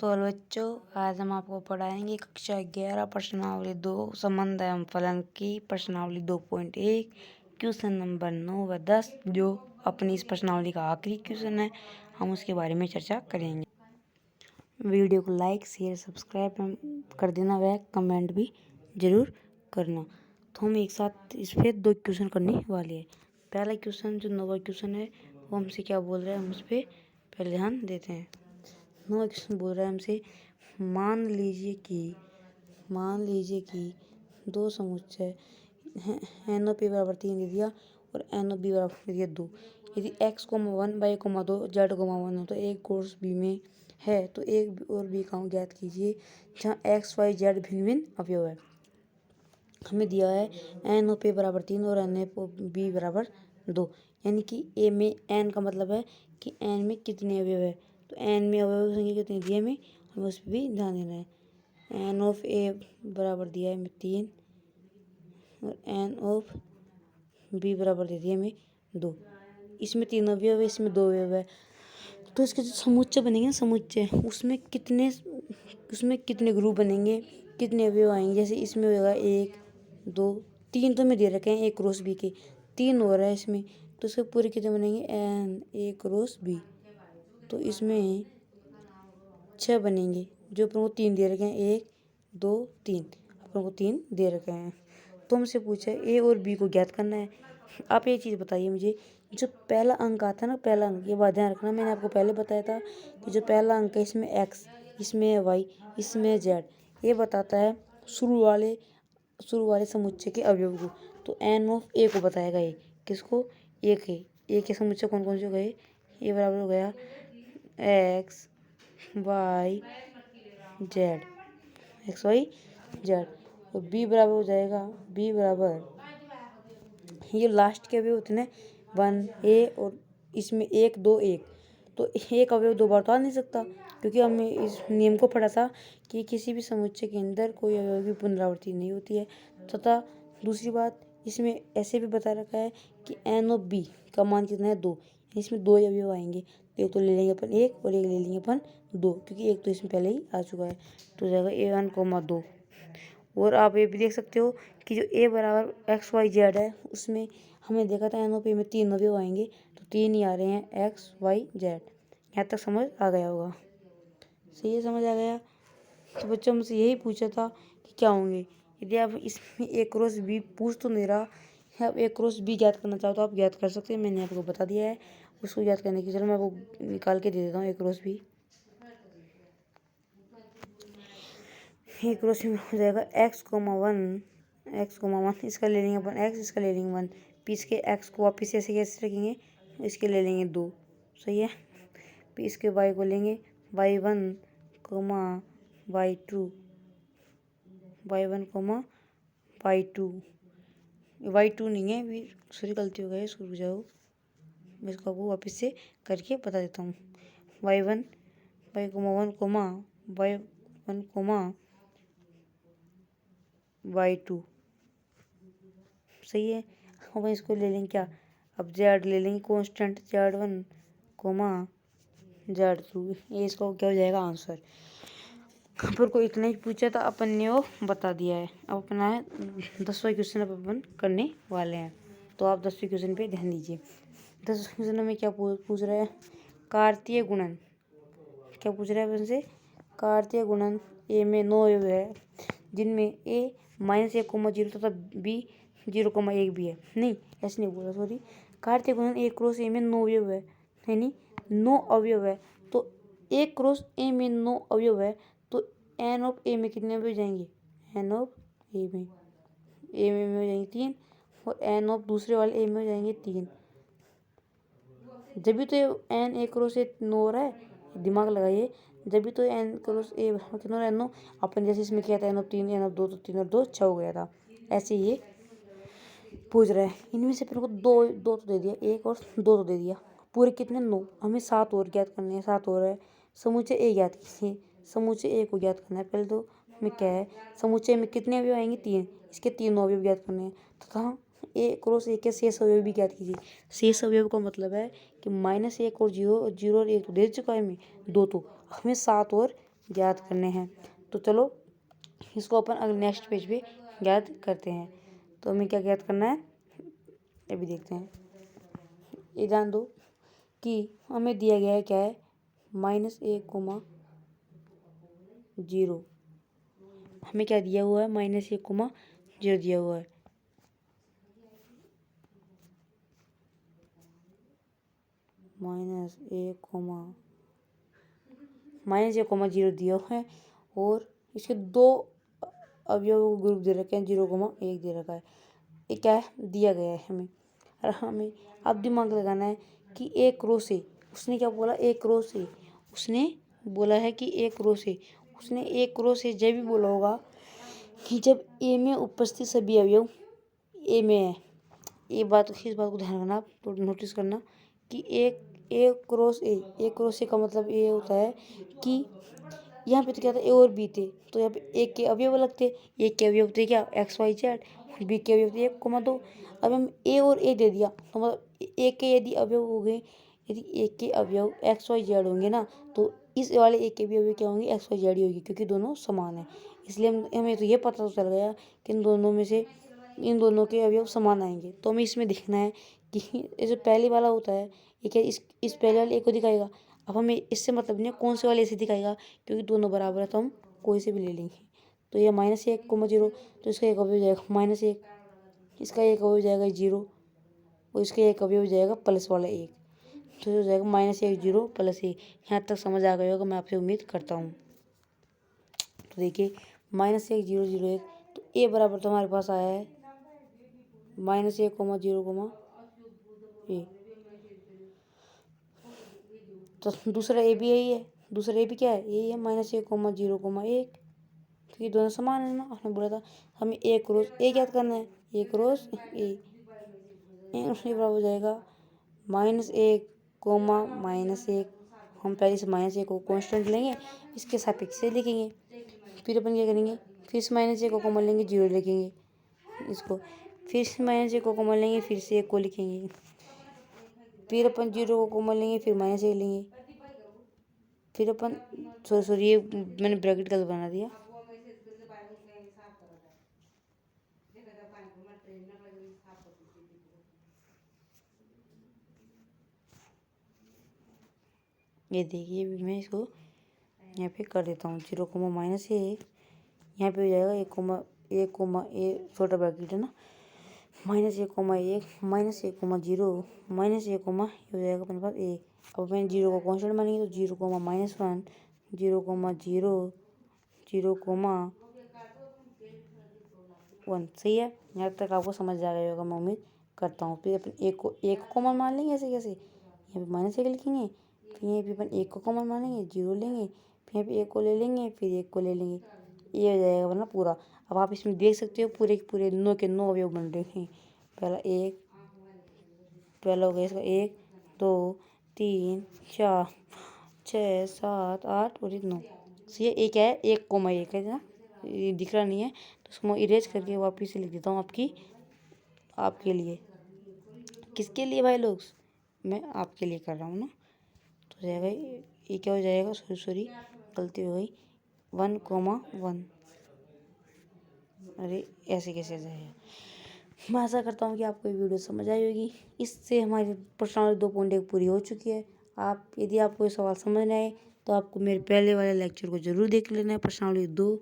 तो हेलो बच्चों, आज हम आपको पढ़ाएंगे कक्षा 11 प्रश्नावली 2 संबंध एवं फलन की प्रश्नावली 2.1 क्वेश्चन नंबर 9 व 10। जो अपनी इस प्रश्नावली का आखिरी क्वेश्चन है, हम उसके बारे में चर्चा करेंगे। वीडियो को लाइक शेयर सब्सक्राइब कर देना व कमेंट भी जरूर करना। तो हम एक साथ इस पर 2 क्वेश्चन करने वाले हैं। पहला क्वेश्चन जो 9वां क्वेश्चन है वो हमसे क्या बोल रहा है, हम उस पर पहले ध्यान देते हैं। 9वां क्वेश्चन बोल रहा है हमसे, मान लीजिए कि दो समुच्चय NOP बराबर 3 दे दिया और NOB बराबर दे दिया 2। यदि x, 1, y, 2, z, 1 हो तो एक कोर्स B में है तो एक और B का ज्ञात कीजिए जहाँ x, y, z भिन्न भिन्न अवयव है। हमें दिया है NOP बराबर 3 और NOB बराबर 2, यानी कि A में n का मतलब है कि n में कितने अवयव है। तो n में अवयव संख्या कितनी दी है हमें उस पर भी ध्यान देना है। n ऑफ A बराबर दिया है हमें 3 और n ऑफ B बराबर दे दिया हमें 2। इसमें 3 अवयव है, इसमें 2 अवयव है। तो इसके जो समुच्चय बनेंगे ना, समुच्चय उसमें कितने ग्रुप बनेंगे, कितने अवयव आएंगे। जैसे इसमें होगा 1 2 3 तो में दे रखे हैं A क्रॉस B के, 3 हो रहा है इसमें, तो इसके पूरे कितने बनेंगे n A क्रॉस B। तो इसमें 6 बनेंगे। जो अपन को 3 दे रखे हैं 1 2 3, अपन को 3 दे रखे हैं। तो हमसे पूछा है A और B को ज्ञात करना है। आप एक चीज़ बताइए मुझे, जो पहला अंक आता है ना, पहला अंक, ये बात ध्यान रखना, मैंने आपको पहले बताया था कि जो पहला अंक है इसमें x, इसमें y, इसमें z, ये बताता है शुरू वाले समुच्चय के अवयव को। तो n ऑफ A को बताएगा ये, किसको, A के समुच्चय कौन कौन से हो गए। ये बराबर हो गया x y z और B बराबर हो जाएगा, B बराबर, ये लास्ट के अवयव होते हैं 1 A और इसमें 1 2 1, तो एक अवयव 2 बार तो आ नहीं सकता, क्योंकि हमने इस नियम को पढ़ा था कि किसी भी समुच्चय के अंदर कोई अवयव की पुनरावृत्ति नहीं होती है। तथा दूसरी बात, इसमें ऐसे भी बता रखा है कि n ऑफ B का मान कितना है 2, इसमें 2 अवयव आएंगे। तो एक तो ले लेंगे अपन 1 और एक ले लेंगे अपन 2, क्योंकि एक तो इसमें पहले ही आ चुका है। तो हो जाएगा A1, 2। और आप ये भी देख सकते हो कि जो A बराबर x y z है उसमें हमने देखा था NOP में 3 अवयव आएंगे, तो 3 ही आ रहे हैं x y z। यहाँ तक समझ आ गया होगा, सही है, समझ आ गया। तो बच्चों हमसे यही पूछा था कि क्या होंगे। यदि आप इसमें A क्रॉस B पूछ तो नहीं रहा, आप A क्रॉस B ज्ञात करना चाहो तो आप ज्ञात कर सकते हैं, मैंने आपको बता दिया है। उसको ज्ञात करने की, चलो मैं आपको निकाल के दे देता हूँ। A क्रॉस B हो जाएगा x, 1, इसका ले लेंगे अपन x, इसका ले लेंगे 1, पीस के x को वापस ऐसे कैसे रखेंगे, इसके ले लेंगे 2, सही है। पीस के y को लेंगे y1, y2, y2 नहीं है, सॉरी गलती हो गई, इसको रुक जाओ, मैं इसको आपको वापस से करके बता देता हूँ। y1, y2, सही है। हम इसको ले लेंगे क्या, अब z ले लेंगे कांस्टेंट, z1, z2, ये इसका क्या हो जाएगा आंसर। पर को इतना ही पूछा था, अपन ने वो बता दिया है। अब अपना है 10वां क्वेश्चन अपन करने वाले हैं, तो आप 10वें क्वेश्चन पे ध्यान दीजिए। 10वें क्वेश्चन में क्या पूछ रहा है, कार्तीय गुणन, क्या पूछ रहा है अपन से, कार्तीय गुणन A में 9 अवयव है, जिनमें A -1, 0 तथा B 0, 1 भी है। नहीं, ऐसे नहीं बोला, सॉरी। कार्तीय गुणन A क्रॉस A में 9 अवयव है, यानी 9 अवयव है। तो A क्रॉस A में 9 अवयव है, तो n ऑफ A में कितने अवयव जाएंगे, n ऑफ A में हो जाएंगे 3 और n ऑफ दूसरे वाले A में हो जाएंगे 3। जब भी तो n A क्रॉस A 9 हो रहा है, दिमाग लगाइए, जब भी तो n क्रॉस A कितना हो रहा है 9। अपन जैसे इसमें किया था n ऑफ 3, n ऑफ 2, तो 3 और 2 6 हो गया था। ऐसे ये पूछ रहा है। इनमें से अपने को दो तो दे दिया, 1 और 2 तो दे दिया, पूरे कितने 9, हमें 7 और ज्ञात करने हैं, 7 और है। समुच्चय A ज्ञात कीजिए, समुच्चय A को ज्ञात करना है। पहले तो हमें क्या है, समुच्चय में कितने अवयव आएंगे 3, इसके 3 अवयव ज्ञात करने हैं तथा A क्रॉस A के शेष अवयव भी ज्ञात कीजिए। शेष अवयव का मतलब है कि -1 और 0 और 1 तो दे चुका है हमें 2, तो हमें 7 और ज्ञात करने हैं। तो चलो इसको अपन अगले नेक्स्ट पेज पे ज्ञात करते हैं। तो हमें क्या ज्ञात करना है ये भी देखते हैं। ये जान दो कि हमें दिया गया है क्या है -1,0। हमें क्या दिया हुआ है -1,0 दिया हुआ है। -1,0 दिया हुआ है और इसके दो अवयव ग्रुप दे रखे हैं 0,1 दे रखा है। ये क्या है दिया गया है हमें। और हमें अब दिमाग लगाना है कि एक रो से उसने क्या बोला एक रो से उसने बोला है कि एक रो से उसने एक रो से जब भी बोला होगा कि जब ए में उपस्थित सभी अवयव ए में है। ये बात इस बात को ध्यान रखना तो नोटिस करना कि एक क्रॉस ए का मतलब ये होता है कि यहाँ पे तो क्या था ए और बी थे तो यहाँ पे एक के अवयव अलग थे। एक के अवयव थे क्या XYZ बी के अवयव थे 1,2। अब हम ए और ए दे दिया तो मतलब एक के यदि अवयव हो गए यदि एक के अवयव XYZ होंगे ना तो इस वाले एक के भी अवयव क्या होंगे XYZ ही होगी क्योंकि दोनों समान है। इसलिए हमें तो ये पता चल गया कि इन दोनों में से इन दोनों के अवयव समान आएंगे। तो हमें इसमें देखना है कि ये जो पहले वाला होता है ये क्या इस पहले वाले एक को दिखाएगा। अब हमें इससे मतलब नहीं कौन से वाले ऐसे दिखाएगा क्योंकि दोनों बराबर है तो हम कोई से भी ले लेंगे। तो ये -1,0 तो इसका एक अवयव जाएगा -1, इसका एक अवयव जाएगा 0 और इसका एक अवयव जाएगा प्लस वाला 1। तो हो जाएगा -1,0 + 1। यहाँ तक समझ आ गया होगा मैं आपसे उम्मीद करता हूँ। तो देखिए -1,0,0,1 तो ए बराबर तो हमारे पास आया है -1,0, ए। तो दूसरा ए भी यही है। दूसरा ए भी क्या है यही है -1,0,1 क्योंकि दोनों समान है ना। उसने बोला था हमें एक रोज ए ज्ञात करना है एक रोज ए उसने बराबर हो जाएगा -1, -1। हम पहले से -1 को कांस्टेंट लेंगे इसके सापेक्ष से लिखेंगे। फिर अपन क्या करेंगे फिर से -1 को कॉमन लेंगे 0 लिखेंगे इसको। फिर से -1 को कॉमन लेंगे फिर से 1 को लिखेंगे। फिर अपन 0 को कॉमन लेंगे फिर -1 लेंगे। फिर अपन सॉरी ये मैंने ब्रैकेट गलत बना दिया। ये देखिए मैं इसको यहाँ पे कर देता हूँ 0, -1 यहाँ पे हो जाएगा 1, ए छोटा ब्रैकेट है ना -1, -1, -1,0 -1, हो जाएगा अपने पास ए। अब मैंने 0 को कांस्टेंट मानेंगे तो 0, -1 0, 0, 0,1 सही है। यहाँ तक आपको समझ आ गया होगा मैं उम्मीद करता हूँ। फिर अपन एक को कॉमन मान लेंगे ऐसे कैसे यहाँ पे -1 लिखेंगे फिर यहाँ पे अपन 1 को कॉमन मानेंगे 0 लेंगे फिर यहाँ पे 1 को ले लेंगे फिर 1 को ले लेंगे ये हो जाएगा वरना पूरा। अब आप इसमें देख सकते हो पूरे के पूरे 9 के 9 अवयव बन रहे हैं। पहला हो गया इसका 1, 2, 3, 4, 6, 7, 8 और 9 सही है। एक है 1,1 है ना ये दिख रहा नहीं है तो उसको मैं इरेज करके वापिस से लिख देता हूँ आपके लिए। किसके लिए भाई लोग मैं आपके लिए कर रहा हूँ ना। तो हो जाएगा ये क्या हो जाएगा सॉरी गलती हो गई 1,1। अरे ऐसे कैसे जाएगा। मैं आशा करता हूँ कि आपको ये वीडियो समझ आई होगी। इससे हमारी प्रश्नावली 2.1 पूरी हो चुकी है। आप यदि आपको ये सवाल समझ नहीं आए तो आपको मेरे पहले वाले लेक्चर को ज़रूर देख लेना है। प्रश्नावली 2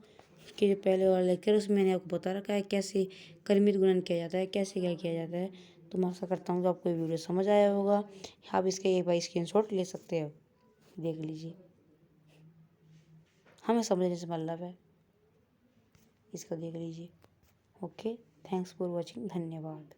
के जो पहले वाला लेक्चर उसमें मैंने आपको बता रखा है कैसे कर्मित गुणन किया जाता है कैसे क्या किया जाता है। तो मैं आशा करता हूँ कि आपको ये वीडियो समझ आया होगा। आप इसके एक बार स्क्रीनशॉट ले सकते हो देख लीजिए। हमें समझने से मतलब है इसको देख लीजिए। ओके थैंक्स फॉर वॉचिंग धन्यवाद।